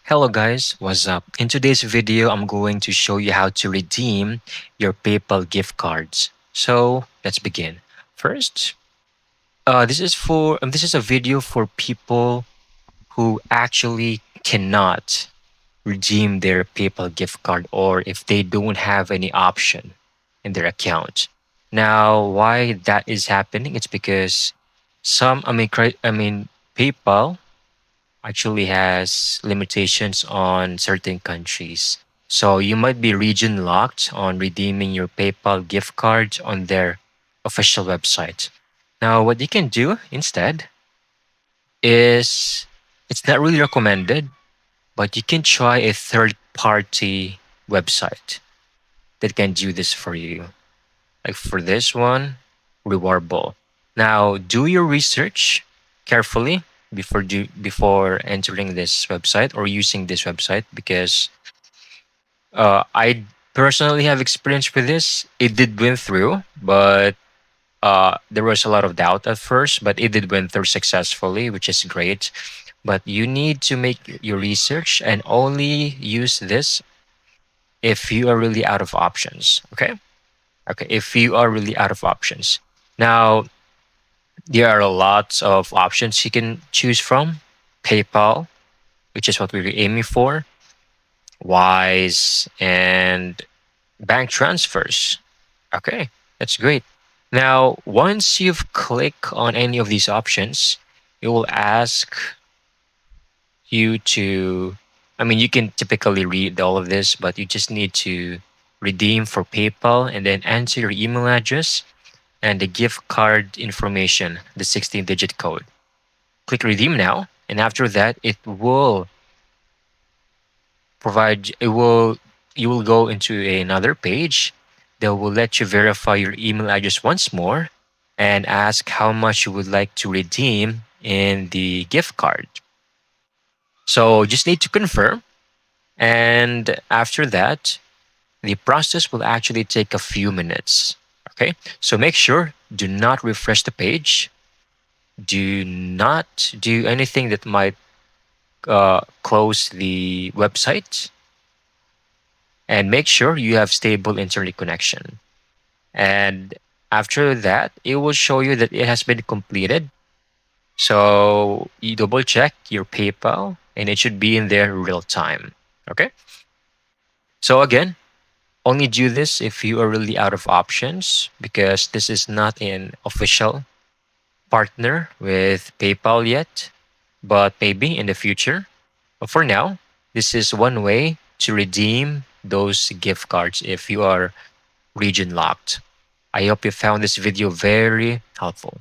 Hello guys, what's up? In today's video, I'm going to show you how to redeem your PayPal gift cards. So let's begin. First, this is a video for people who actually cannot redeem their PayPal gift card or if they don't have any option in their account. Now, why that is happening? It's because PayPal actually has limitations on certain countries. So you might be region locked on redeeming your PayPal gift cards on their official website. Now, what you can do instead is it's not really recommended, but you can try a third party website that can do this for you. Like for this one, Rewardable. Now, do your research carefully before entering this website or using this website because I personally have experience with this. It did went through, but there was a lot of doubt at first, but it did went through successfully, which is great. But you need to make your research and only use this if you are really out of options. Okay. Okay. If you are really out of options. Now, there are lots of options you can choose from. PayPal, which is what we're aiming for, Wise, and bank transfers. Okay, that's great. Now, once you've clicked on any of these options, it will ask you to, you can typically read all of this, but you just need to redeem for PayPal and then enter your email address and the gift card information, the 16-digit code. Click redeem now, and after that, it will you will go into another page that will let you verify your email address once more and ask how much you would like to redeem in the gift card. So just need to confirm, and after that, the process will actually take a few minutes. Okay, so make sure do not refresh the page, do not do anything that might close the website, and make sure you have stable internet connection. And after that, it will show you that it has been completed. So you double check your PayPal and it should be in there real time. Okay. So again, only do this if you are really out of options because this is not an official partner with PayPal yet, but maybe in the future. But for now, this is one way to redeem those gift cards if you are region locked. I hope you found this video very helpful.